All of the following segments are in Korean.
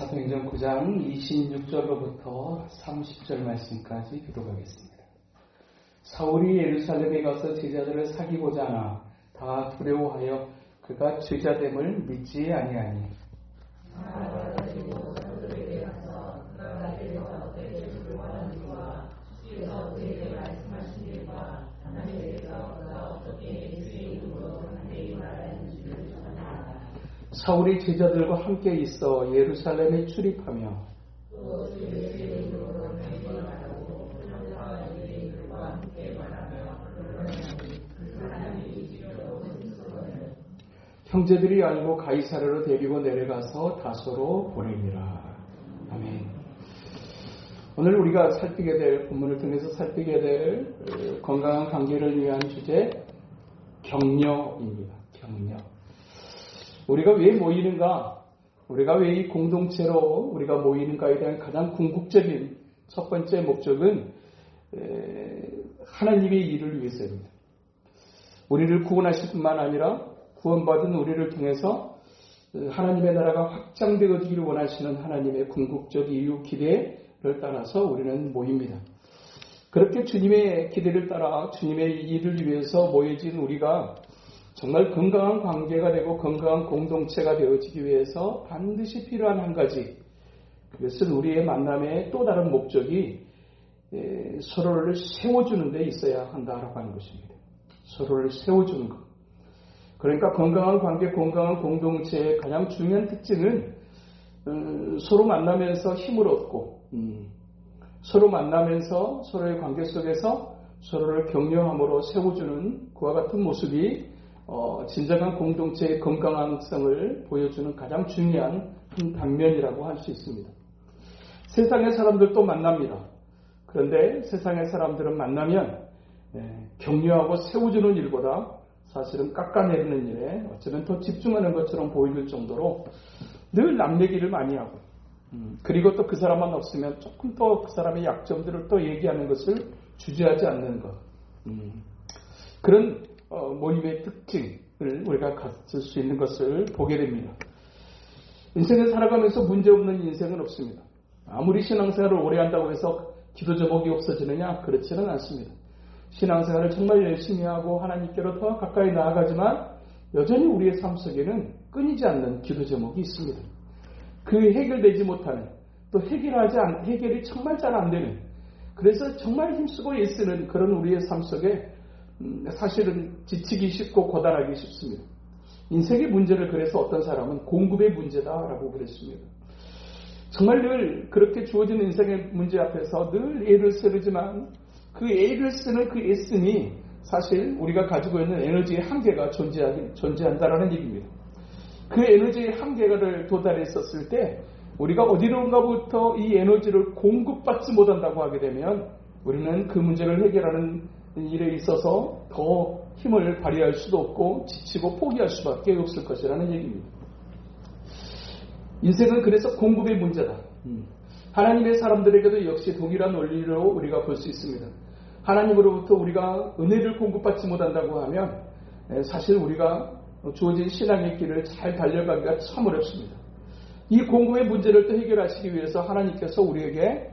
사도행전 9장 26절로부터 30절 말씀까지 기록하겠습니다. 사울이 예루살렘에 가서 제자들을 사귀고자 하나 다 두려워하여 그가 제자됨을 믿지 아니하니 사울이 제자들과 함께 있어 예루살렘에 출입하며 형제들이 알고 가이사랴로 데리고 내려가서 다소로 보내니라. 아멘. 오늘 우리가 살피게 될 본문을 통해서 살피게 될 건강한 관계를 위한 주제 격려입니다. 격려. 우리가 왜 모이는가? 우리가 왜 이 공동체로 우리가 모이는가에 대한 가장 궁극적인 첫 번째 목적은 하나님의 일을 위해서입니다. 우리를 구원하실 뿐만 아니라 구원받은 우리를 통해서 하나님의 나라가 확장되어지기를 원하시는 하나님의 궁극적 이유 기대를 따라서 우리는 모입니다. 그렇게 주님의 기대를 따라 주님의 일을 위해서 모여진 우리가 정말 건강한 관계가 되고 건강한 공동체가 되어지기 위해서 반드시 필요한 한 가지, 그것은 우리의 만남의 또 다른 목적이 서로를 세워주는 데 있어야 한다라고 하는 것입니다. 서로를 세워주는 것. 그러니까 건강한 관계, 건강한 공동체의 가장 중요한 특징은 서로 만나면서 힘을 얻고 서로 만나면서 서로의 관계 속에서 서로를 격려함으로 세워주는 그와 같은 모습이 진정한 공동체의 건강성을 보여주는 가장 중요한 한 단면이라고 할 수 있습니다. 세상의 사람들도 만납니다. 그런데 세상의 사람들은 만나면 격려하고 세워주는 일보다 사실은 깎아내리는 일에 어쩌면 더 집중하는 것처럼 보일 정도로 늘 남 얘기를 많이 하고 그리고 또 그 사람만 없으면 조금 더 그 사람의 약점들을 또 얘기하는 것을 주저하지 않는 것. 그런 모임의 특징을 우리가 갖을 수 있는 것을 보게 됩니다. 인생을 살아가면서 문제없는 인생은 없습니다. 아무리 신앙생활을 오래 한다고 해서 기도 제목이 없어지느냐? 그렇지는 않습니다. 신앙생활을 정말 열심히 하고 하나님께로 더 가까이 나아가지만 여전히 우리의 삶 속에는 끊이지 않는 기도 제목이 있습니다. 그 해결되지 못하는 또 해결이 정말 잘 안 되는 그래서 정말 힘쓰고 애쓰는 그런 우리의 삶 속에 사실은 지치기 쉽고 고단하기 쉽습니다. 인생의 문제를 그래서 어떤 사람은 공급의 문제다라고 그랬습니다. 정말 늘 그렇게 주어진 인생의 문제 앞에서 늘 애를 쓰지만 그 애를 쓰는 그 애씀이 사실 우리가 가지고 있는 에너지의 한계가 존재한다라는 얘기입니다. 그 에너지의 한계를 도달했었을 때 우리가 어디론가부터 이 에너지를 공급받지 못한다고 하게 되면 우리는 그 문제를 해결하는 일에 있어서 더 힘을 발휘할 수도 없고 지치고 포기할 수밖에 없을 것이라는 얘기입니다. 인생은 그래서 공급의 문제다. 하나님의 사람들에게도 역시 동일한 원리로 우리가 볼 수 있습니다. 하나님으로부터 우리가 은혜를 공급받지 못한다고 하면 사실 우리가 주어진 신앙의 길을 잘 달려가기가 참 어렵습니다. 이 공급의 문제를 또 해결하시기 위해서 하나님께서 우리에게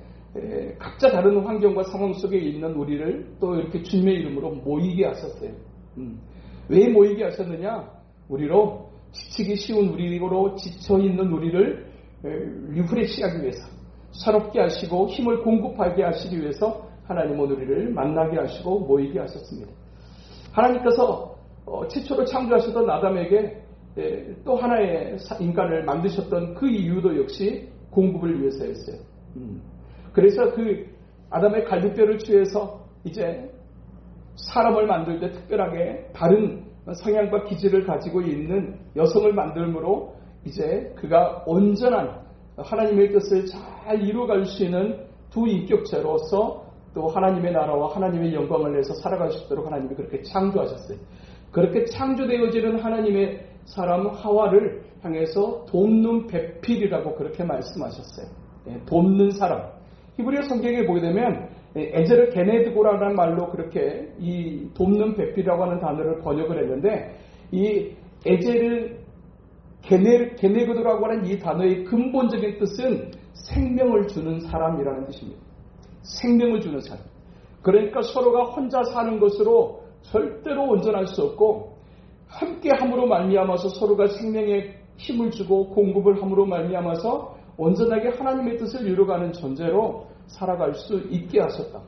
각자 다른 환경과 상황 속에 있는 우리를 또 이렇게 주님의 이름으로 모이게 하셨어요. 왜 모이게 하셨느냐? 우리로 지치기 쉬운 우리로 지쳐있는 우리를 리프레시하기 위해서 새롭게 하시고 힘을 공급하게 하시기 위해서 하나님은 우리를 만나게 하시고 모이게 하셨습니다. 하나님께서 최초로 창조하셨던 아담에게 또 하나의 인간을 만드셨던 그 이유도 역시 공급을 위해서였어요. 그래서 그 아담의 갈비뼈를 취해서 이제 사람을 만들 때 특별하게 다른 성향과 기질을 가지고 있는 여성을 만들므로 이제 그가 온전한 하나님의 뜻을 잘 이루어갈 수 있는 두 인격체로서 또 하나님의 나라와 하나님의 영광을 내서 살아갈 수 있도록 하나님이 그렇게 창조하셨어요. 그렇게 창조되어지는 하나님의 사람 하와를 향해서 돕는 배필이라고 그렇게 말씀하셨어요. 돕는 사람. 히브리어 성경에 보게 되면 에제르 게네드고라는 말로 그렇게 이 돕는 배필이라고 하는 단어를 번역을 했는데 이 에제르 게네그도라고 하는 이 단어의 근본적인 뜻은 생명을 주는 사람이라는 뜻입니다. 생명을 주는 사람. 그러니까 서로가 혼자 사는 것으로 절대로 온전할 수 없고 함께함으로 말미암아서 서로가 생명에 힘을 주고 공급을 함으로 말미암아서 온전하게 하나님의 뜻을 이루어가는 존재로 살아갈 수 있게 하셨다.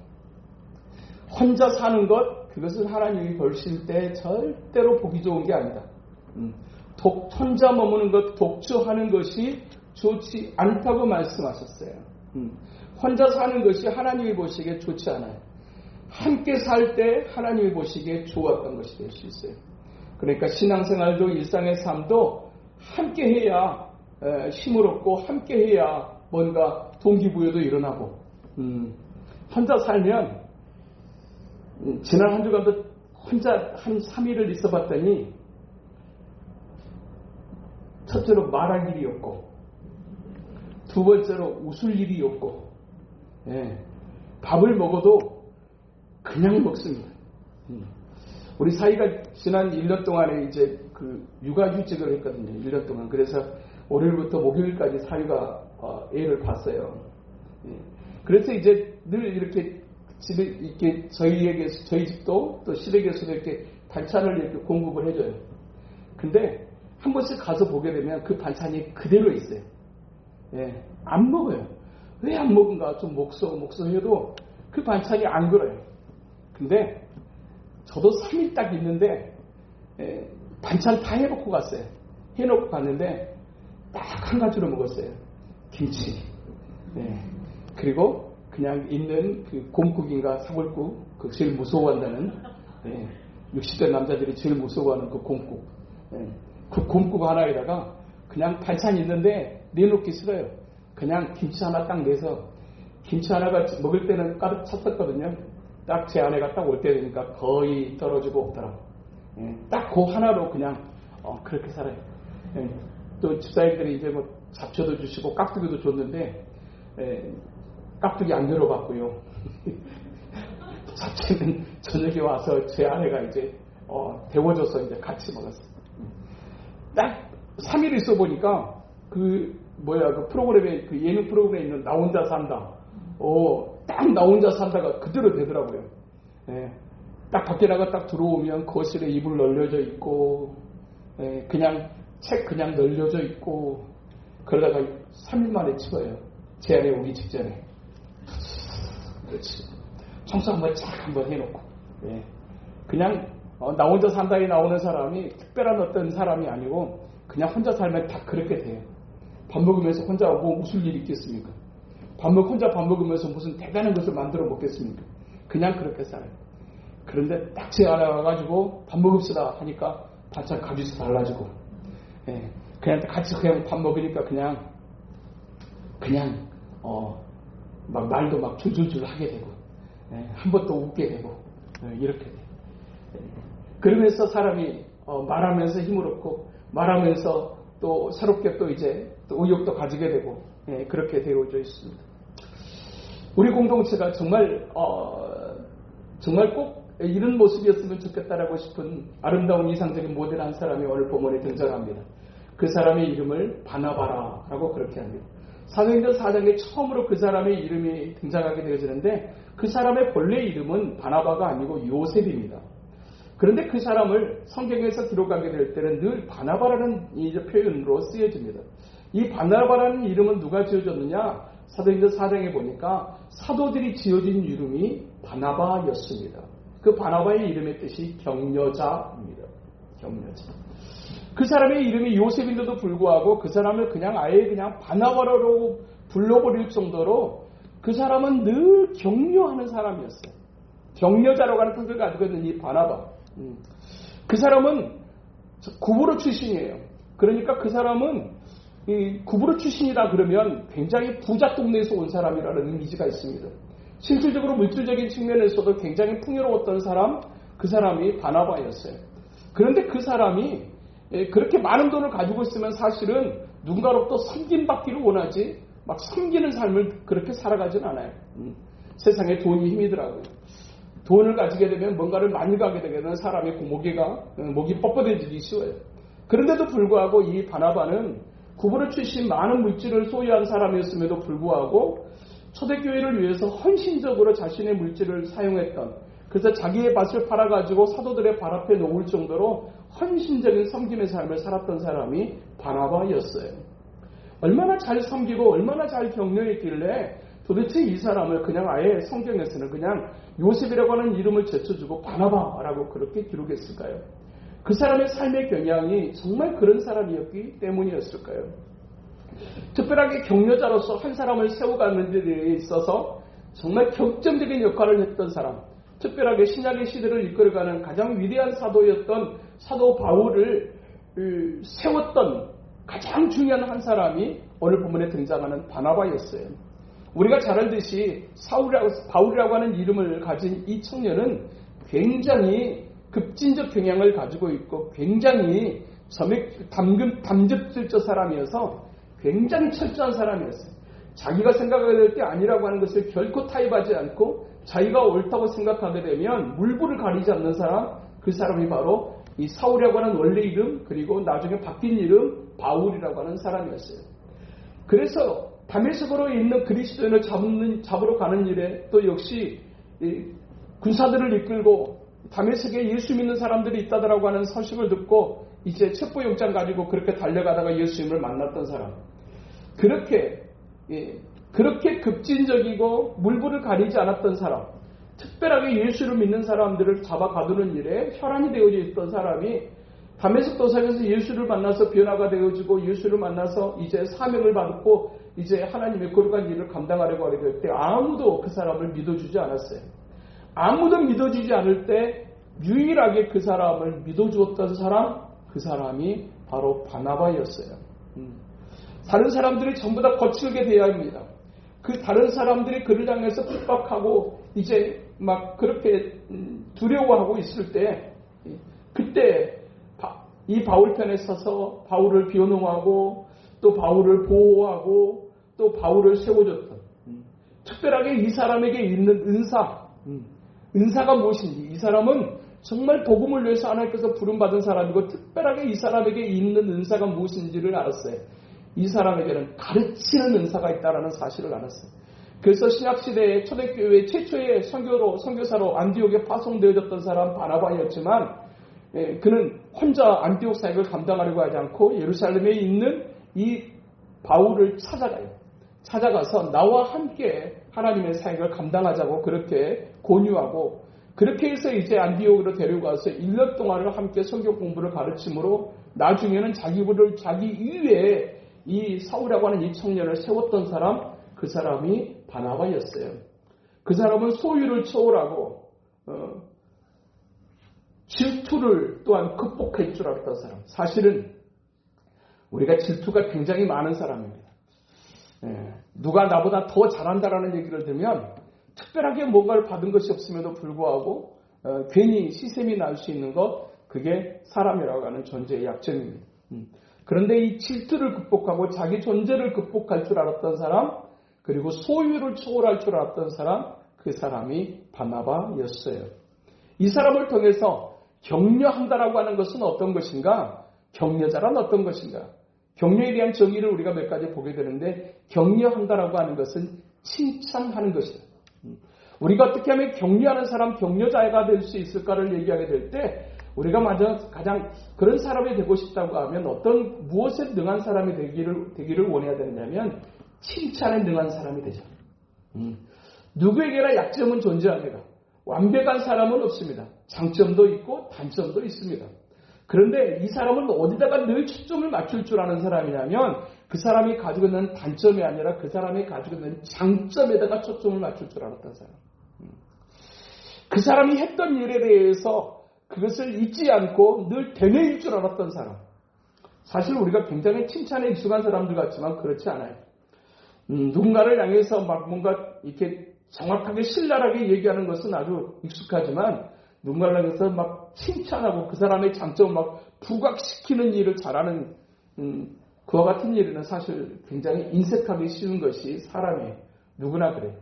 혼자 사는 것, 그것은 하나님이 보실 때 절대로 보기 좋은 게 아니다. 혼자 머무는 것, 독주하는 것이 좋지 않다고 말씀하셨어요. 혼자 사는 것이 하나님이 보시기에 좋지 않아요. 함께 살 때 하나님이 보시기에 좋았던 것이 될 수 있어요. 그러니까 신앙생활도 일상의 삶도 함께 해야 힘을 얻고 함께 해야 뭔가 동기부여도 일어나고 혼자 살면 지난 한 주간도 혼자 한 3일을 있어 봤더니 첫째로 말할 일이 없고 두 번째로 웃을 일이 없고 밥을 먹어도 그냥 먹습니다. 우리 사이가 지난 1년 동안에 이제 그 육아휴직을 했거든요. 1년 동안. 그래서 월요일부터 목요일까지 사위가 애를 봤어요. 그래서 이제 늘 이렇게 집에 이렇게 저희 집도 또 시댁에서도 이렇게 반찬을 이렇게 공급을 해줘요. 근데 한 번씩 가서 보게 되면 그 반찬이 그대로 있어요. 안 먹어요. 왜 안 먹은가 좀 목소 해도 그 반찬이 안 그래요. 근데 저도 3일 딱 있는데 반찬 다 해놓고 갔어요. 해놓고 갔는데 딱 한 가지로 먹었어요. 김치. 그리고 그냥 있는 그 곰국인가 사골국, 그 제일 무서워한다는 60대 남자들이 제일 무서워하는 그 곰국. 그 곰국 하나에다가 그냥 반찬 있는데 내놓기 싫어요. 그냥 김치 하나 딱 내서 김치 하나가 먹을 때는 가득 찼었거든요. 딱 제 아내가 딱 올 때 되니까 거의 떨어지고 없더라고. 딱 그 하나로 그냥 그렇게 살아요. 또 집사님들이 이제 뭐 잡초도 주시고 깍두기도 줬는데 깍두기 안 열어봤고요. 잡초는 저녁에 와서 제 아내가 이제 데워줘서 이제 같이 먹었어요. 딱 3일 있어 보니까 그 프로그램에 그 예능 프로그램에 있는 나 혼자 산다. 딱 나 혼자 산다가 그대로 되더라고요. 딱 밖에 나가 딱 들어오면 거실에 이불 널려져 있고, 그냥 책 그냥 널려져 있고, 그러다가 3일 만에 치워요. 제 아내 오기 직전에. 그렇지. 청소 한번 해놓고. 그냥 나 혼자 산다에 나오는 사람이 특별한 어떤 사람이 아니고 그냥 혼자 살면 다 그렇게 돼요. 밥 먹으면서 혼자 뭐 웃을 일이 있겠습니까? 혼자 밥 먹으면서 무슨 대단한 것을 만들어 먹겠습니까? 그냥 그렇게 살아요. 그런데 딱 제 아내 와가지고 밥 먹읍시다 하니까 반찬 가지수 달라지고, 그냥 같이 그냥 밥 먹으니까 막 말도 막 줄줄줄 하게 되고, 한 번 또 웃게 되고, 이렇게 돼요. 그러면서 사람이 말하면서 힘을 얻고, 말하면서 또 새롭게 또 이제 또 의욕도 가지게 되고, 그렇게 되어져 있습니다. 우리 공동체가 정말 꼭 이런 모습이었으면 좋겠다라고 싶은 아름다운 이상적인 모델 한 사람이 오늘 본문에 등장합니다. 그 사람의 이름을 바나바라라고 그렇게 합니다. 사도행전 4장에 처음으로 그 사람의 이름이 등장하게 되어지는데 그 사람의 본래 이름은 바나바가 아니고 요셉입니다. 그런데 그 사람을 성경에서 기록하게 될 때는 늘 바나바라는 표현으로 쓰여집니다. 이 바나바라는 이름은 누가 지어줬느냐? 사도행전 4장에 보니까 사도들이 지어진 이름이 바나바였습니다. 그 바나바의 이름의 뜻이 격려자입니다. 격려자. 그 사람의 이름이 요셉인데도 불구하고 그 사람을 아예 바나바라로 불러버릴 정도로 그 사람은 늘 격려하는 사람이었어요. 격려자라고 하는 뜻을 가지고 있는 이 바나바. 그 사람은 구브로 출신이에요. 그러니까 그 사람은 이 구브로 출신이다 그러면 굉장히 부자 동네에서 온 사람이라는 이미지가 있습니다. 실질적으로 물질적인 측면에서도 굉장히 풍요로웠던 사람, 그 사람이 바나바였어요. 그런데 그 사람이 그렇게 많은 돈을 가지고 있으면 사실은 누군가로부터 섬김받기를 원하지 막 섬기는 삶을 그렇게 살아가진 않아요. 세상에 돈이 힘이더라고요. 돈을 가지게 되면 뭔가를 많이 가게 되면 사람의 목이 뻣뻣해지기 쉬워요. 그런데도 불구하고 이 바나바는 구부러 출신 많은 물질을 소유한 사람이었음에도 불구하고 초대교회를 위해서 헌신적으로 자신의 물질을 사용했던, 그래서 자기의 밭을 팔아가지고 사도들의 발 앞에 놓을 정도로 헌신적인 섬김의 삶을 살았던 사람이 바나바였어요. 얼마나 잘 섬기고 얼마나 잘 격려했길래 도대체 이 사람을 그냥 아예 성경에서는 그냥 요셉이라고 하는 이름을 제쳐주고 바나바라고 그렇게 기록했을까요? 그 사람의 삶의 경향이 정말 그런 사람이었기 때문이었을까요? 특별하게 격려자로서 한 사람을 세워가는 데 있어서 정말 결정적인 역할을 했던 사람, 특별하게 신약의 시대를 이끌어가는 가장 위대한 사도였던 사도 바울을 세웠던 가장 중요한 한 사람이 오늘 본문에 등장하는 바나바였어요. 우리가 잘 알듯이 바울이라고 하는 이름을 가진 이 청년은 굉장히 급진적 경향을 가지고 있고 굉장히 담즙질적 사람이어서 굉장히 철저한 사람이었어요. 자기가 생각하게 될 때 아니라고 하는 것을 결코 타협하지 않고 자기가 옳다고 생각하게 되면 물불을 가리지 않는 사람, 그 사람이 바로 이 사울이라고 하는 원래 이름, 그리고 나중에 바뀐 이름 바울이라고 하는 사람이었어요. 그래서 다메섹으로 있는 그리스도인을 잡으러 가는 일에 또 역시 군사들을 이끌고 다메섹에 예수 믿는 사람들이 있다더라고 하는 소식을 듣고 이제 첩보영장 가지고 그렇게 달려가다가 예수님을 만났던 사람. 그렇게 급진적이고 물불을 가리지 않았던 사람, 특별하게 예수를 믿는 사람들을 잡아 가두는 일에 혈안이 되어져 있던 사람이 다메섹 도상에서 예수를 만나서 변화가 되어지고 예수를 만나서 이제 사명을 받고 이제 하나님의 거룩한 일을 감당하려고 하게 될 때 아무도 그 사람을 믿어주지 않았어요. 아무도 믿어주지 않을 때 유일하게 그 사람을 믿어주었던 사람, 그 사람이 바로 바나바였어요. 다른 사람들이 전부 다 거칠게 대해야 합니다. 그 다른 사람들이 그를 향해서 핍박하고 이제 막 그렇게 두려워하고 있을 때 그때 이 바울 편에 서서 바울을 변호하고 또 바울을 보호하고 또 바울을 세워줬던, 특별하게 이 사람에게 있는 은사가 무엇인지, 이 사람은 정말 복음을 위해서 하나님께서 부름받은 사람이고 특별하게 이 사람에게 있는 은사가 무엇인지를 알았어요. 이 사람에게는 가르치는 은사가 있다는 사실을 알았어요. 그래서 신약시대의 초대교회 최초의 선교사로 안디옥에 파송되어졌던 사람 바나바였지만 그는 혼자 안디옥 사역을 감당하려고 하지 않고 예루살렘에 있는 이 바울을 찾아가서 나와 함께 하나님의 사역을 감당하자고 그렇게 권유하고, 그렇게 해서 이제 안디옥으로 데려가서 1년 동안을 함께 성경 공부를 가르침으로 나중에는 자기 이외에 이 사울이라고 하는 이 청년을 세웠던 사람, 그 사람이 바나바였어요. 그 사람은 소유를 초월하고 질투를 또한 극복할 줄 알았던 사람. 사실은 우리가 질투가 굉장히 많은 사람입니다. 누가 나보다 더 잘한다라는 얘기를 들으면 특별하게 뭔가를 받은 것이 없음에도 불구하고 괜히 시샘이 날 수 있는 것, 그게 사람이라고 하는 존재의 약점입니다. 그런데 이 질투를 극복하고 자기 존재를 극복할 줄 알았던 사람, 그리고 소유를 초월할 줄 알았던 사람, 그 사람이 바나바였어요. 이 사람을 통해서 격려한다라고 하는 것은 어떤 것인가? 격려자란 어떤 것인가? 격려에 대한 정의를 우리가 몇 가지 보게 되는데, 격려한다라고 하는 것은 칭찬하는 것이다. 우리가 어떻게 하면 격려하는 사람, 격려자가 될 수 있을까를 얘기하게 될 때, 우리가 가장 그런 사람이 되고 싶다고 하면 무엇에 능한 사람이 되기를 원해야 되느냐면 칭찬에 능한 사람이 되죠. 누구에게나 약점은 존재합니다. 완벽한 사람은 없습니다. 장점도 있고 단점도 있습니다. 그런데 이 사람은 어디다가 늘 초점을 맞출 줄 아는 사람이냐면 그 사람이 가지고 있는 단점이 아니라 그 사람이 가지고 있는 장점에다가 초점을 맞출 줄 알았던 사람. 그 사람이 했던 일에 대해서 그것을 잊지 않고 늘 되뇌일 줄 알았던 사람. 사실 우리가 굉장히 칭찬에 익숙한 사람들 같지만 그렇지 않아요. 누군가를 향해서 막 뭔가 이렇게 정확하게 신랄하게 얘기하는 것은 아주 익숙하지만 누군가를 향해서 막 칭찬하고 그 사람의 장점을 막 부각시키는 일을 잘하는 그와 같은 일은 사실 굉장히 인색하기 쉬운 것이 사람이에요. 누구나 그래요.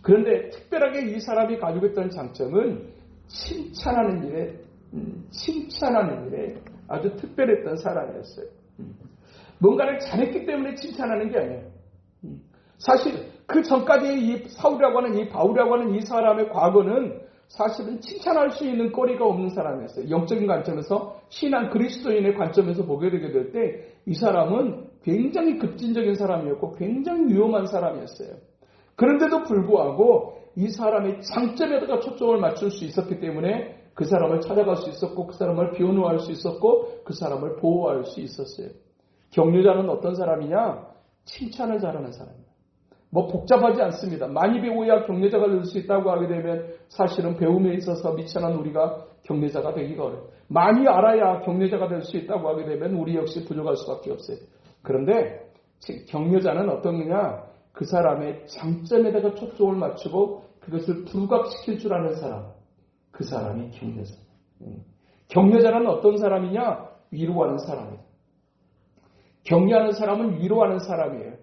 그런데 특별하게 이 사람이 가지고 있던 장점은 칭찬하는 일에 아주 특별했던 사람이었어요. 뭔가를 잘했기 때문에 칭찬하는 게 아니에요. 사실 그 전까지의 이 사울이라고 하는 이 바울이라고 하는 이 사람의 과거는 사실은 칭찬할 수 있는 거리가 없는 사람이었어요. 영적인 관점에서 신앙 그리스도인의 관점에서 보게 되게 될 때 이 사람은 굉장히 급진적인 사람이었고 굉장히 위험한 사람이었어요. 그런데도 불구하고 이 사람의 장점에다가 초점을 맞출 수 있었기 때문에 그 사람을 찾아갈 수 있었고 그 사람을 변호할 수 있었고 그 사람을 보호할 수 있었어요. 격려자는 어떤 사람이냐? 칭찬을 잘하는 사람입니다. 뭐 복잡하지 않습니다. 많이 배워야 격려자가 될 수 있다고 하게 되면 사실은 배움에 있어서 미천한 우리가 격려자가 되기가 어려워요. 많이 알아야 격려자가 될 수 있다고 하게 되면 우리 역시 부족할 수밖에 없어요. 그런데 격려자는 어떤 거냐? 그 사람의 장점에다가 초점을 맞추고 그것을 부각시킬 줄 아는 사람. 그 사람이 격려자. 격려자는 어떤 사람이냐? 위로하는 사람이에요. 격려하는 사람은 위로하는 사람이에요.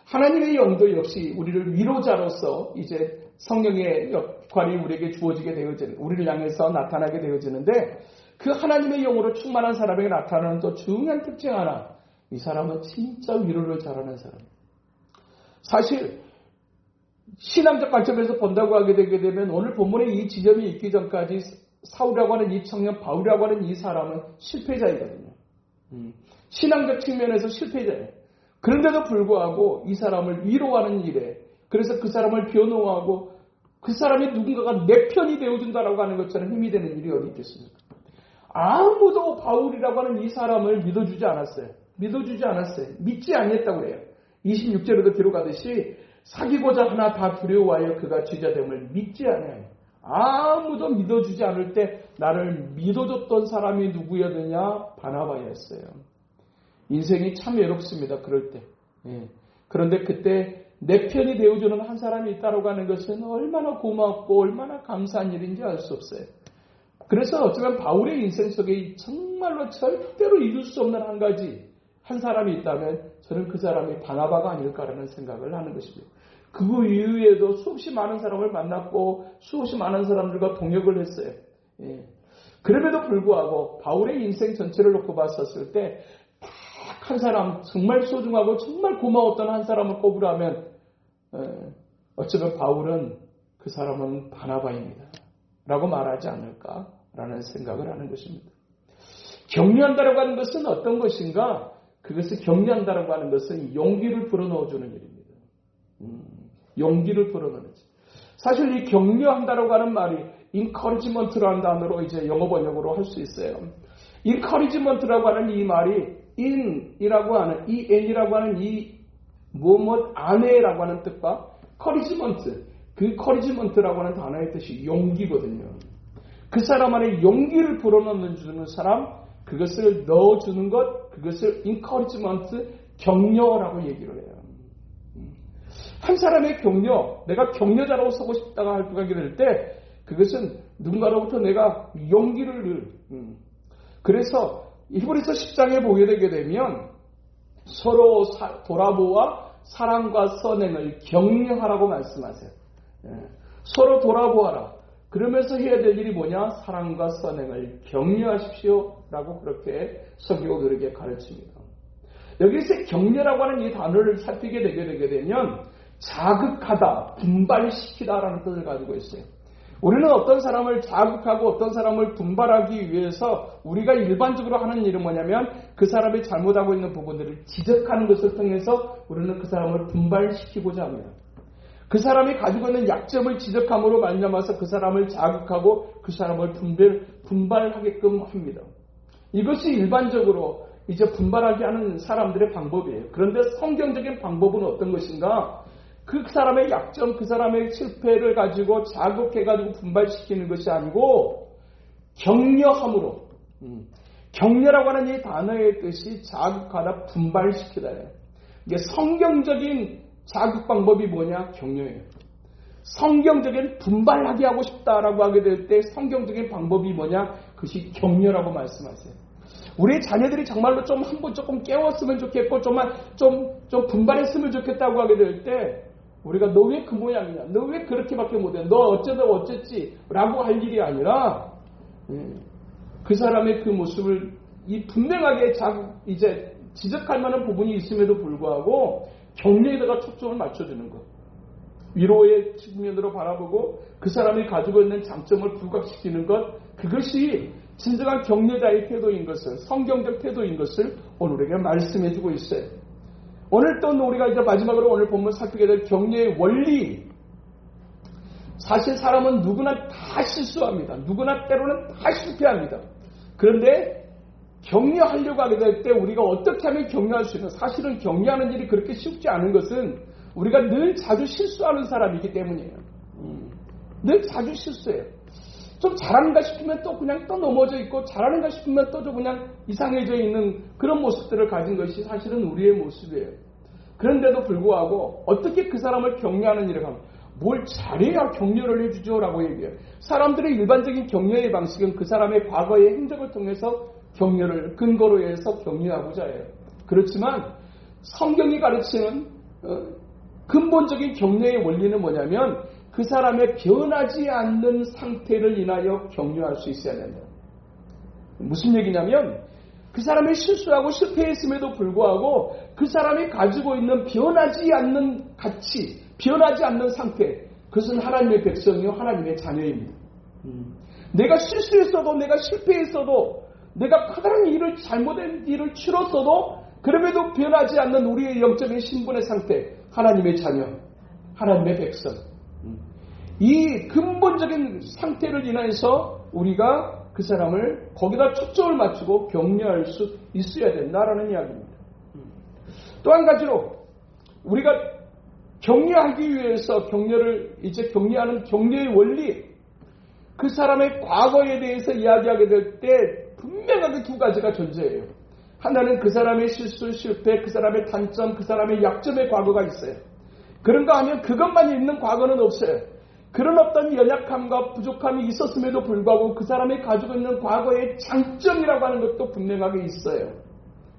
하나님의 영도 역시 우리를 위로자로서 이제 성령의 역할이 우리에게 주어지게 되어지는, 우리를 향해서 나타나게 되어지는데 그 하나님의 영으로 충만한 사람에게 나타나는 또 중요한 특징 하나, 이 사람은 진짜 위로를 잘하는 사람이에요. 사실 신앙적 관점에서 본다고 하게 되게 되면 오늘 본문에 이 지점이 있기 전까지 사울이라고 하는 이 청년, 바울이라고 하는 이 사람은 실패자이거든요. 신앙적 측면에서 실패자예요. 그런데도 불구하고 이 사람을 위로하는 일에, 그래서 그 사람을 변호하고 그 사람이 누군가가 내 편이 되어준다라고 하는 것처럼 힘이 되는 일이 어디 있겠습니까? 아무도 바울이라고 하는 이 사람을 믿어주지 않았어요. 믿지 않았다고 해요. 26절에도 기록하듯이 사귀고자 하나 다 두려워하여 그가 죄자됨을 믿지 않아요. 아무도 믿어주지 않을 때 나를 믿어줬던 사람이 누구였느냐? 바나바였어요. 인생이 참 외롭습니다. 그럴 때. 그런데 그때 내 편이 되어주는 한 사람이 있다고 하는 것은 얼마나 고맙고 얼마나 감사한 일인지 알 수 없어요. 그래서 어쩌면 바울의 인생 속에 정말로 절대로 잊을 수 없는 한 사람이 있다면 저는 그 사람이 바나바가 아닐까라는 생각을 하는 것입니다. 그 이후에도 수없이 많은 사람을 만났고 수없이 많은 사람들과 동역을 했어요. 그럼에도 불구하고 바울의 인생 전체를 놓고 봤었을 때 한 사람, 정말 소중하고 정말 고마웠던 한 사람을 꼽으라면 어쩌면 바울은 그 사람은 바나바입니다. 라고 말하지 않을까라는 생각을 하는 것입니다. 격려한다라고 하는 것은 어떤 것인가? 그것을 격려한다라고 하는 것은 용기를 불어넣어주는 일입니다. 용기를 불어넣는 것. 사실 이 격려한다라고 하는 말이 encouragement라는 단어로 이제 영어 번역으로 할 수 있어요. encouragement라고 하는 이 말이 in이라고 하는 이 n이라고 하는 이 무엇 안에라고 하는 뜻과 encouragement, 그 encouragement라고 하는 단어의 뜻이 용기거든요. 그 사람 안에 용기를 불어넣는 주는 사람, 그것을 넣어주는 것, 그것을 encouragement, 격려라고 얘기를 해요. 한 사람의 격려, 내가 격려자라고 서고 싶다고 하게 될 때 그것은 누군가로부터 내가 용기를 그래서 히브리서 10장에 보게 되게 되면 서로 돌아보아 사랑과 선행을 격려하라고 말씀하세요. 서로 돌아보아라. 그러면서 해야 될 일이 뭐냐? 사랑과 선행을 격려하십시오. 라고 그렇게 서기오들에게 가르칩니다. 여기서 격려라고 하는 이 단어를 살피게 되게 되면 자극하다, 분발시키다라는 뜻을 가지고 있어요. 우리는 어떤 사람을 자극하고 어떤 사람을 분발하기 위해서 우리가 일반적으로 하는 일은 뭐냐면 그 사람이 잘못하고 있는 부분들을 지적하는 것을 통해서 우리는 그 사람을 분발시키고자 합니다. 그 사람이 가지고 있는 약점을 지적함으로 말미암아서 그 사람을 자극하고 그 사람을 분발하게끔 합니다. 이것이 일반적으로 이제 분발하게 하는 사람들의 방법이에요. 그런데 성경적인 방법은 어떤 것인가? 그 사람의 약점, 그 사람의 실패를 가지고 자극해가지고 분발시키는 것이 아니고 격려함으로, 격려라고 하는 이 단어의 뜻이 자극하다, 분발시키다예요. 이게 성경적인 자극 방법이 뭐냐? 격려예요. 성경적인 분발하게 하고 싶다라고 하게 될 때 성경적인 방법이 뭐냐? 그것이 격려라고 말씀하세요. 우리의 자녀들이 정말로 좀 한번 조금 깨웠으면 좋겠고 좀 분발했으면 좋겠다고 하게 될 때 우리가 너 왜 그 모양이냐? 너 왜 그렇게밖에 못해? 너 어쩌다 어쨌지? 라고 할 일이 아니라 그 사람의 그 모습을 이 분명하게 이제 지적할 만한 부분이 있음에도 불구하고 격려에다가 초점을 맞춰주는 것. 위로의 측면으로 바라보고 그 사람이 가지고 있는 장점을 부각시키는 것. 그것이 진정한 격려자의 태도인 것을, 성경적 태도인 것을 오늘 우리에게 말씀해주고 있어요. 오늘 또 우리가 이제 마지막으로 오늘 본문 살피게 될 격려의 원리. 사실 사람은 누구나 다 실수합니다. 누구나 때로는 다 실패합니다. 그런데 격려하려고 하게 될 때 우리가 어떻게 하면 격려할 수 있는, 사실은 격려하는 일이 그렇게 쉽지 않은 것은 우리가 늘 자주 실수하는 사람이기 때문이에요. 늘 자주 실수해요. 좀 잘하는가 싶으면 또 그냥 또 넘어져 있고, 잘하는가 싶으면 또 좀 그냥 이상해져 있는 그런 모습들을 가진 것이 사실은 우리의 모습이에요. 그런데도 불구하고 어떻게 그 사람을 격려하는 일을 하면, 뭘 잘해야 격려를 해주죠 라고 얘기해요. 사람들의 일반적인 격려의 방식은 그 사람의 과거의 행적을 통해서 격려를 근거로 해서 격려하고자 해요. 그렇지만 성경이 가르치는 근본적인 격려의 원리는 뭐냐면 그 사람의 변하지 않는 상태를 인하여 격려할 수 있어야 된다. 무슨 얘기냐면 그 사람이 실수하고 실패했음에도 불구하고 그 사람이 가지고 있는 변하지 않는 가치, 변하지 않는 상태, 그것은 하나님의 백성이요 하나님의 자녀입니다. 내가 실수했어도, 내가 실패했어도, 내가 커다란 일을, 잘못된 일을 치렀어도 그럼에도 변하지 않는 우리의 영적인 신분의 상태, 하나님의 자녀, 하나님의 백성. 이 근본적인 상태를 인해서 우리가 그 사람을 거기다 초점을 맞추고 격려할 수 있어야 된다라는 이야기입니다. 또 한 가지로 우리가 격려하기 위해서 격려하는 격려의 원리, 그 사람의 과거에 대해서 이야기하게 될 때 분명하게 두 가지가 존재해요. 하나는 그 사람의 실수, 실패, 그 사람의 단점, 그 사람의 약점의 과거가 있어요. 그런가 하면 그것만 있는 과거는 없어요. 그런 어떤 연약함과 부족함이 있었음에도 불구하고 그 사람이 가지고 있는 과거의 장점이라고 하는 것도 분명하게 있어요.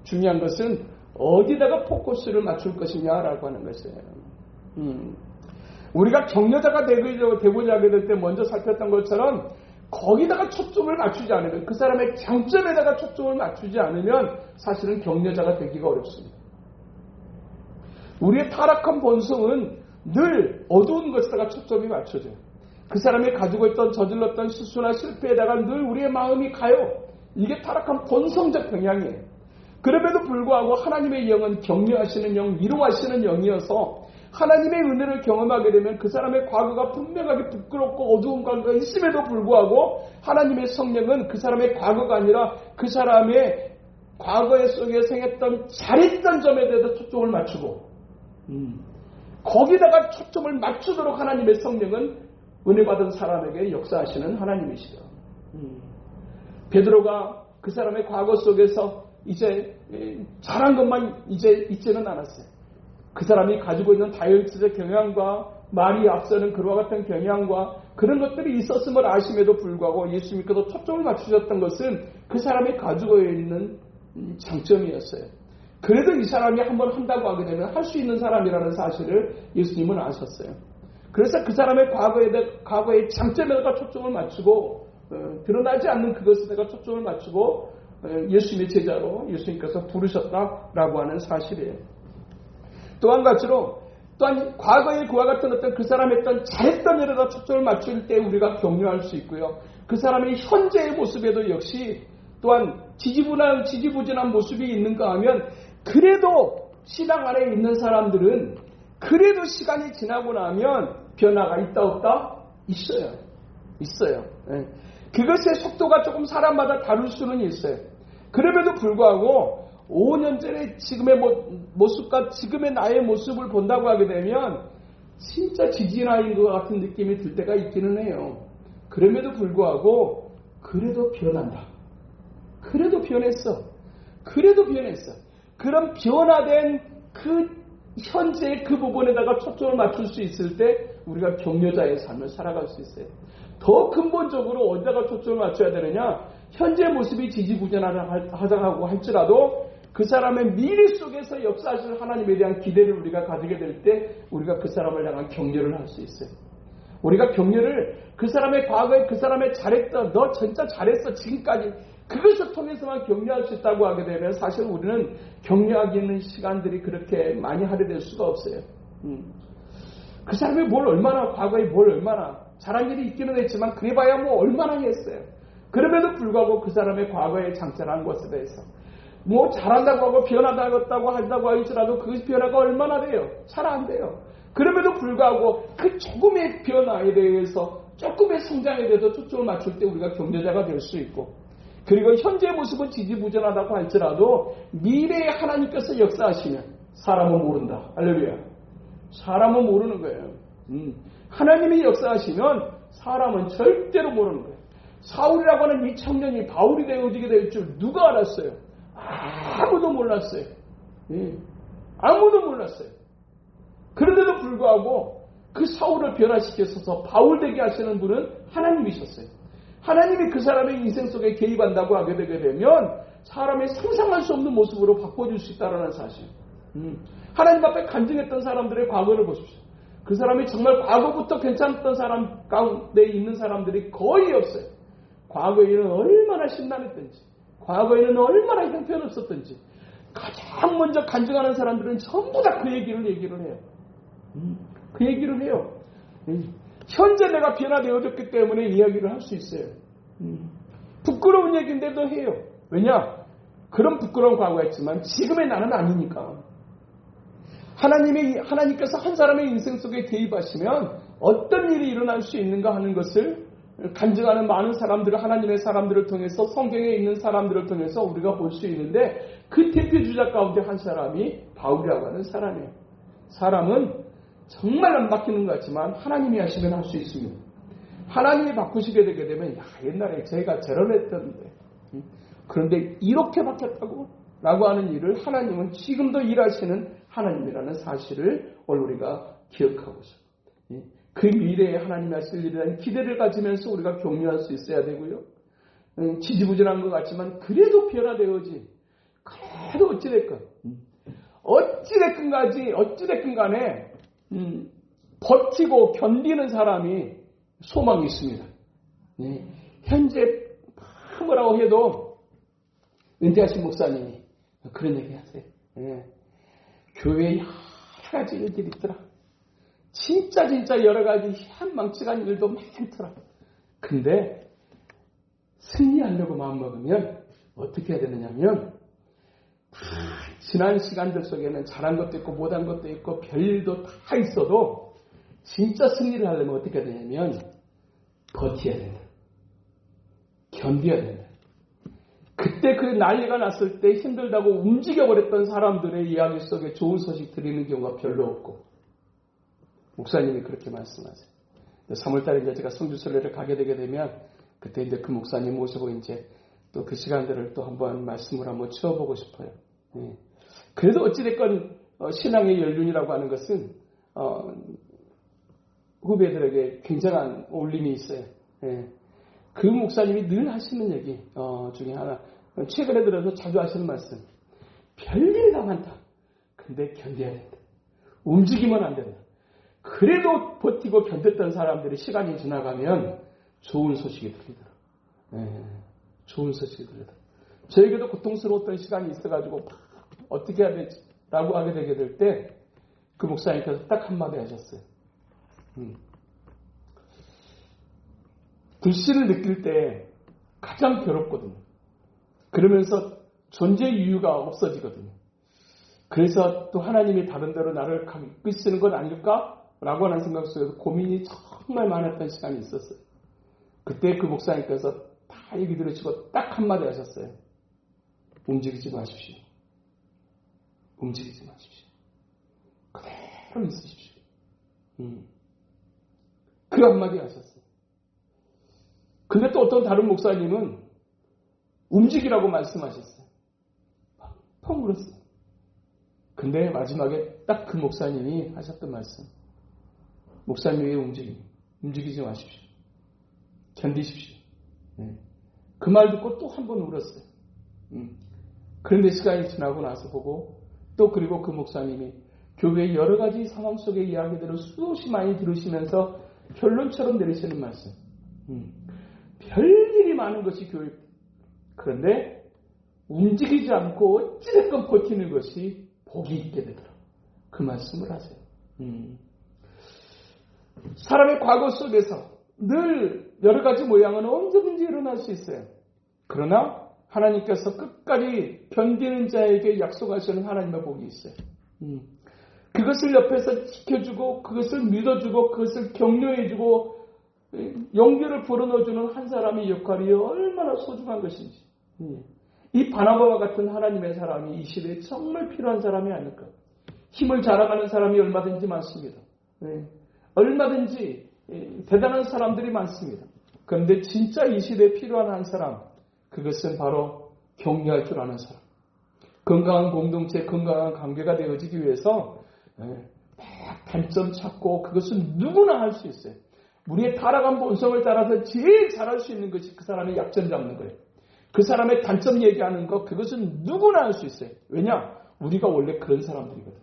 중요한 것은 어디다가 포커스를 맞출 것이냐라고 하는 것이에요. 우리가 격려자가 되고자 하게 될 때 먼저 살폈던 것처럼 거기다가 초점을 맞추지 않으면, 그 사람의 장점에다가 초점을 맞추지 않으면 사실은 격려자가 되기가 어렵습니다. 우리의 타락한 본성은 늘 어두운 것에다가 초점이 맞춰져요. 그 사람이 가지고 있던 저질렀던 실수나 실패에다가 늘 우리의 마음이 가요. 이게 타락한 본성적 경향이에요. 그럼에도 불구하고 하나님의 영은 격려하시는 영, 위로하시는 영이어서 하나님의 은혜를 경험하게 되면 그 사람의 과거가 분명하게 부끄럽고 어두운 과거가 있음에도 불구하고 하나님의 성령은 그 사람의 과거가 아니라 그 사람의 과거에 속에서 행했던 잘했던 점에 대해서 초점을 맞추고 거기다가 초점을 맞추도록 하나님의 성령은 은혜 받은 사람에게 역사하시는 하나님이시죠. 베드로가 그 사람의 과거 속에서 이제 잘한 것만 이제 있지는 않았어요. 그 사람이 가지고 있는 다혈질의 경향과 말이 앞서는 그와 같은 경향과 그런 것들이 있었음을 아심에도 불구하고 예수님께서 초점을 맞추셨던 것은 그 사람이 가지고 있는 장점이었어요. 그래도 이 사람이 한번 한다고 하게 되면 할 수 있는 사람이라는 사실을 예수님은 아셨어요. 그래서 그 사람의 과거의 장점에다가 초점을 맞추고 드러나지 않는 그것에다가 초점을 맞추고 예수님의 제자로 예수님께서 부르셨다라고 하는 사실이에요. 또 한 가지로 또한 과거의 그와 같은 어떤 그 사람의 했던 잘했던 일에다 초점을 맞출 때 우리가 격려할 수 있고요. 그 사람의 현재의 모습에도 역시 또한 지지부진한 모습이 있는가 하면 그래도 신앙 안에 있는 사람들은 그래도 시간이 지나고 나면 변화가 있다 없다? 있어요. 그것의 속도가 조금 사람마다 다를 수는 있어요. 그럼에도 불구하고 5년 전에 지금의 모습과 지금의 나의 모습을 본다고 하게 되면 진짜 지지나인 것 같은 느낌이 들 때가 있기는 해요. 그럼에도 불구하고 그래도 변한다. 그래도 변했어. 그런 변화된 그 현재의 그 부분에다가 초점을 맞출 수 있을 때 우리가 격려자의 삶을 살아갈 수 있어요. 더 근본적으로 어디다가 초점을 맞춰야 되느냐? 현재 모습이 지지부진하다고 할지라도 그 사람의 미래 속에서 역사하실 하나님에 대한 기대를 우리가 가지게 될 때 우리가 그 사람을 향한 격려를 할 수 있어요. 우리가 격려를 그 사람의 과거에 그 사람의 잘했던 너 진짜 잘했어 지금까지 그것을 통해서만 격려할 수 있다고 하게 되면 사실 우리는 격려하기 있는 시간들이 그렇게 많이 할애될 수가 없어요. 그 사람이 과거에 뭘 얼마나 잘한 일이 있기는 했지만 그래봐야 뭐 얼마나 했어요. 그럼에도 불구하고 그 사람의 과거에 장차한 것에 대해서 뭐 잘한다고 하고 변화다고 한다고 할지라도 그 변화가 얼마나 돼요? 잘 안 돼요. 그럼에도 불구하고 그 조금의 변화에 대해서 조금의 성장에 대해서 초점을 맞출 때 우리가 격려자가 될 수 있고, 그리고 현재의 모습은 지지부진하다고 할지라도 미래에 하나님께서 역사하시면 사람은 모른다. 할렐루야. 사람은 모르는 거예요. 하나님이 역사하시면 사람은 절대로 모르는 거예요. 사울이라고 하는 이 청년이 바울이 되어지게 될 줄 누가 알았어요? 아무도 몰랐어요. 아무도 몰랐어요. 그런데도 불구하고 그 사울을 변화시켜서 바울 되게 하시는 분은 하나님이셨어요. 하나님이 그 사람의 인생 속에 개입한다고 하게 되게 되면 사람의 상상할 수 없는 모습으로 바꿔줄 수 있다는 사실. 하나님 앞에 간증했던 사람들의 과거를 보십시오. 그 사람이 정말 과거부터 괜찮았던 사람 가운데 있는 사람들이 거의 없어요. 과거에는 얼마나 심란했던지, 과거에는 얼마나 형편없었던지 가장 먼저 간증하는 사람들은 전부 다 그 얘기를 해요. 그 얘기를 해요. 현재 내가 변화되어졌기 때문에 이야기를 할 수 있어요. 부끄러운 얘기인데도 해요. 왜냐? 그런 부끄러운 과거가 있지만 지금의 나는 아니니까. 하나님께서 한 사람의 인생 속에 개입하시면 어떤 일이 일어날 수 있는가 하는 것을 간증하는 많은 사람들을, 하나님의 사람들을 통해서, 성경에 있는 사람들을 통해서 우리가 볼 수 있는데, 그 대표주자 가운데 한 사람이 바울이라고 하는 사람이에요. 사람은 정말 안 바뀌는 것 같지만 하나님이 하시면 할 수 있습니다. 하나님이 바꾸시게 되게 되면 옛날에 제가 저런 했던데 그런데 이렇게 바뀌었다고? 라고 하는 일을 하나님은 지금도 일하시는 하나님이라는 사실을 오늘 우리가 기억하고 있어요. 그 미래에 하나님이 하실 일에 대한 기대를 가지면서 우리가 격려할 수 있어야 되고요. 지지부진한 것 같지만 그래도 변화되어지. 그래도 어찌됐건 간에 버티고 견디는 사람이 소망이 있습니다. 현재 뭐라고 해도 은퇴하신 목사님이 그런 얘기 하세요. 교회에 여러 가지 일들이 있더라. 진짜 여러 가지 희한망측한 일도 많더라. 근데 승리하려고 마음먹으면 어떻게 해야 되느냐면 지난 시간들 속에는 잘한 것도 있고 못한 것도 있고 별일도 다 있어도 진짜 승리를 하려면 어떻게 해야 되냐면 버텨야 된다. 견뎌야 된다. 그때 그 난리가 났을 때 힘들다고 움직여버렸던 사람들의 이야기 속에 좋은 소식 드리는 경우가 별로 없고, 목사님이 그렇게 말씀하세요. 3월달에 이제 제가 성주순례를 가게 되게 되면 그때 이제 그 목사님 모시고 이제 또 그 시간들을 또 한번 말씀을 한번 채워보고 싶어요. 그래도 어찌됐건 신앙의 연륜이라고 하는 것은 후배들에게 굉장한 울림이 있어요. 그 목사님이 늘 하시는 얘기 중에 하나, 최근에 들어서 자주 하시는 말씀, 별일이 다 많다. 근데 견뎌야 된다. 움직이면 안 된다. 그래도 버티고 견뎠던 사람들이 시간이 지나가면 좋은 소식이 들리더라. 좋은 소식이 들리더라. 저에게도 고통스러웠던 시간이 있어가지고 어떻게 해야 되지? 라고 하게 되게 될 때 그 목사님께서 딱 한마디 하셨어요. 불신을 느낄 때 가장 괴롭거든요. 그러면서 존재 이유가 없어지거든요. 그래서 또 하나님이 다른 데로 나를 이끄시는 건 아닐까? 라고 하는 생각 속에서 고민이 정말 많았던 시간이 있었어요. 그때 그 목사님께서 다 얘기 들으시고 딱 한마디 하셨어요. 움직이지 마십시오. 움직이지 마십시오. 그대로 있으십시오. 그 한마디 하셨어요. 근데 또 어떤 다른 목사님은 움직이라고 말씀하셨어요. 펑 울었어요. 근데 마지막에 딱 그 목사님이 하셨던 말씀. 목사님 왜 움직이지 마십시오. 견디십시오. 그 말 듣고 또 한 번 울었어요. 그런데 시간이 지나고 나서 보고 또 그리고 그 목사님이 교회의 여러 가지 상황 속의 이야기들을 수없이 많이 들으시면서 결론처럼 내리시는 말씀. 별일이 많은 것이 교회. 그런데 움직이지 않고 어찌됐건 버티는 것이 복이 있게 되더라. 그 말씀을 하세요. 사람의 과거 속에서 늘 여러 가지 모양은 언제든지 일어날 수 있어요. 그러나 하나님께서 끝까지 견디는 자에게 약속하시는 하나님의 복이 있어요. 그것을 옆에서 지켜주고 그것을 믿어주고 그것을 격려해주고 용기를 불어넣어주는 한 사람의 역할이 얼마나 소중한 것인지. 이 바나바와 같은 하나님의 사람이 이 시대에 정말 필요한 사람이 아닐까. 힘을 자랑하는 사람이 얼마든지 많습니다. 얼마든지 대단한 사람들이 많습니다. 그런데 진짜 이 시대에 필요한 한 사람, 그것은 바로 격려할 줄 아는 사람. 건강한 공동체, 건강한 관계가 되어지기 위해서 단점 찾고 그것은 누구나 할 수 있어요. 우리의 타락한 본성을 따라서 제일 잘할 수 있는 것이 그 사람의 약점 잡는 거예요. 그 사람의 단점 얘기하는 것, 그것은 누구나 할 수 있어요. 왜냐? 우리가 원래 그런 사람들이거든.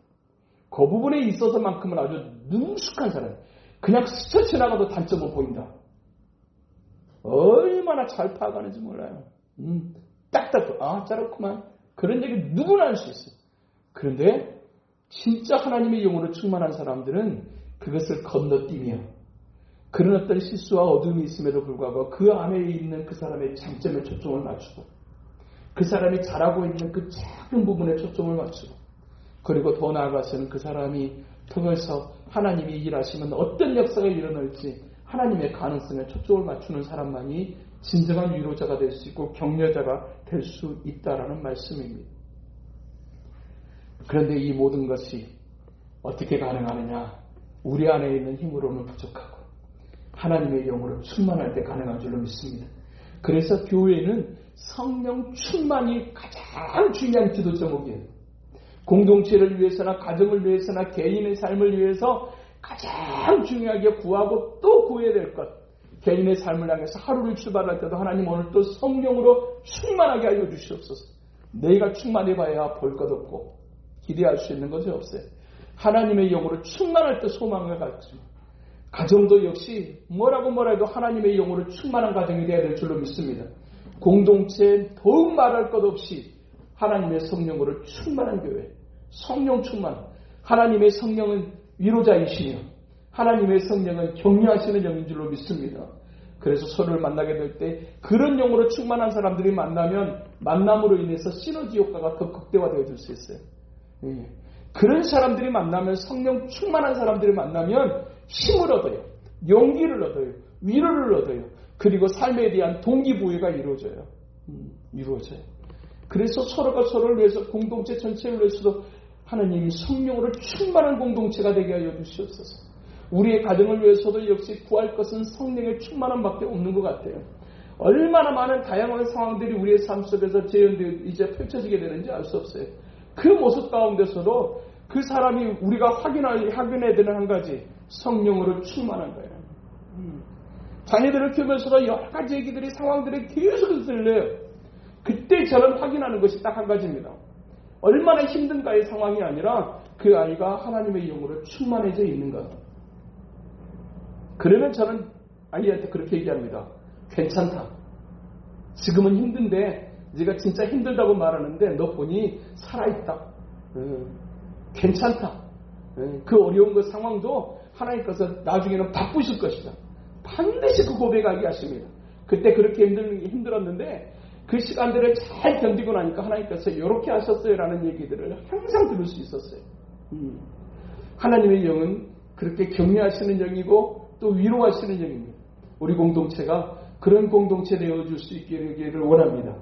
그 부분에 있어서만큼은 아주 능숙한 사람. 그냥 스쳐 지나가도 단점은 보인다. 얼마나 잘 파악하는지 몰라요. 딱딱, 저렇구만. 그런 얘기 누구나 할 수 있어요. 그런데 진짜 하나님의 영으로 충만한 사람들은 그것을 건너뛰며 그런 어떤 실수와 어둠이 있음에도 불구하고 그 안에 있는 그 사람의 장점에 초점을 맞추고 그 사람이 잘하고 있는 그 작은 부분에 초점을 맞추고 그리고 더 나아가서는 그 사람이 통해서 하나님이 일하시면 어떤 역사가 일어날지 하나님의 가능성에 초점을 맞추는 사람만이 진정한 위로자가 될 수 있고 격려자가 될 수 있다라는 말씀입니다. 그런데 이 모든 것이 어떻게 가능하느냐? 우리 안에 있는 힘으로는 부족하고 하나님의 영으로 충만할 때 가능한 줄로 믿습니다. 그래서 교회는 성령 충만이 가장 중요한 기도 제목이에요. 공동체를 위해서나 가정을 위해서나 개인의 삶을 위해서 가장 중요하게 구하고 또 구해야 될 것. 개인의 삶을 향해서 하루를 출발할 때도 하나님 오늘 또 성령으로 충만하게 하여 주시옵소서. 내가 충만해봐야 볼 것 없고 기대할 수 있는 것이 없어요. 하나님의 영으로 충만할 때 소망을 갖죠. 가정도 역시 뭐라고 해도 하나님의 영으로 충만한 가정이 되어야 될 줄로 믿습니다. 공동체에 더욱 말할 것 없이 하나님의 성령으로 충만한 교회. 성령 충만. 하나님의 성령은 위로자이시며 하나님의 성령은 격려하시는 영인 줄로 믿습니다. 그래서 서로를 만나게 될 때 그런 영으로 충만한 사람들이 만나면 만남으로 인해서 시너지 효과가 더 극대화되어질 수 있어요. 그런 사람들이 만나면 성령 충만한 사람들이 만나면 힘을 얻어요. 용기를 얻어요. 위로를 얻어요. 그리고 삶에 대한 동기부여가 이루어져요. 그래서 서로가 서로를 위해서 공동체 전체를 위해서도 하나님이 성령으로 충만한 공동체가 되게 하여 주시옵소서. 우리의 가정을 위해서도 역시 구할 것은 성령의 충만함밖에 없는 것 같아요. 얼마나 많은 다양한 상황들이 우리의 삶 속에서 이제 펼쳐지게 되는지 알 수 없어요. 그 모습 가운데서도 그 사람이 우리가 확인해야 되는 한 가지, 성령으로 충만한 거예요. 자녀들을 키우면서도 여러 가지 얘기들이 상황들이 계속 들려요. 그때 저는 확인하는 것이 딱 한 가지입니다. 얼마나 힘든가의 상황이 아니라 그 아이가 하나님의 영으로 충만해져 있는가. 그러면 저는 아이한테 그렇게 얘기합니다. 괜찮다. 지금은 힘든데 네가 진짜 힘들다고 말하는데 너 보니 살아있다. 괜찮다. 그 어려운 그 상황도 하나님께서 나중에는 바꾸실 것이다. 반드시 그 고백하게 하십니다. 그때 그렇게 힘들었는데 그 시간들을 잘 견디고 나니까 하나님께서 이렇게 하셨어요 라는 얘기들을 항상 들을 수 있었어요. 하나님의 영은 그렇게 격려하시는 영이고 또 위로하시는 영입니다. 우리 공동체가 그런 공동체 되어줄 수 있기를 원합니다.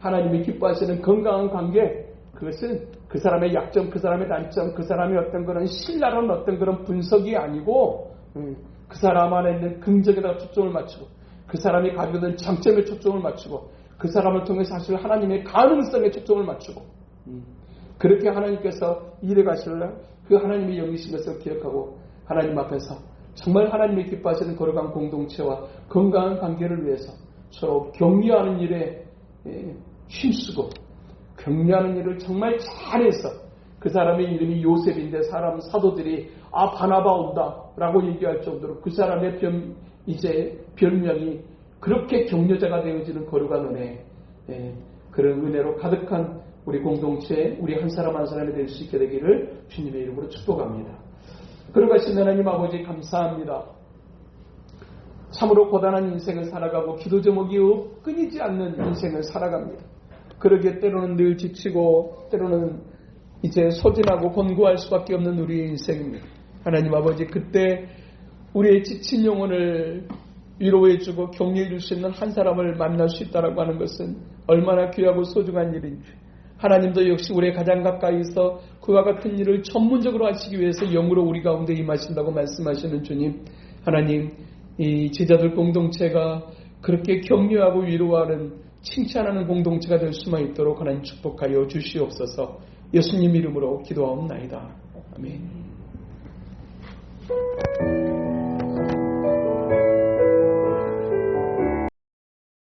하나님이 기뻐하시는 건강한 관계, 그것은 그 사람의 약점, 그 사람의 단점, 그 사람의 어떤 그런 신랄한 어떤 그런 분석이 아니고 그 사람 안에 있는 긍정에다가 초점을 맞추고 그 사람이 가지고 있는 장점에 초점을 맞추고 그 사람을 통해 사실 하나님의 가능성에 초점을 맞추고 그렇게 하나님께서 일해 가실래 그 하나님의 영이신 것을 기억하고 하나님 앞에서 정말 하나님이 기뻐하시는 거룩한 공동체와 건강한 관계를 위해서 서로 격려하는 일에 힘쓰고 격려하는 일을 정말 잘해서 그 사람의 이름이 요셉인데 사람 사도들이 바나바 온다 라고 얘기할 정도로 그 사람의 별명이 그렇게 격려자가 되어지는 거룩한 은혜 그런 은혜로 가득한 우리 공동체, 우리 한 사람 한 사람이 될 수 있게 되기를 주님의 이름으로 축복합니다. 그러가신 하나님 아버지 감사합니다. 참으로 고단한 인생을 살아가고 기도 제목이 끊이지 않는 인생을 살아갑니다. 그러기에 때로는 늘 지치고 때로는 이제 소진하고 곤고할 수밖에 없는 우리의 인생입니다. 하나님 아버지, 그때 우리의 지친 영혼을 위로해주고 격려해줄 수 있는 한 사람을 만날 수 있다고 하는 것은 얼마나 귀하고 소중한 일인지, 하나님도 역시 우리의 가장 가까이서 그와 같은 일을 전문적으로 하시기 위해서 영으로 우리 가운데 임하신다고 말씀하시는 주님, 하나님, 이 제자들 공동체가 그렇게 격려하고 위로하는 칭찬하는 공동체가 될 수만 있도록 하나님 축복하여 주시옵소서. 예수님 이름으로 기도하옵나이다. 아멘.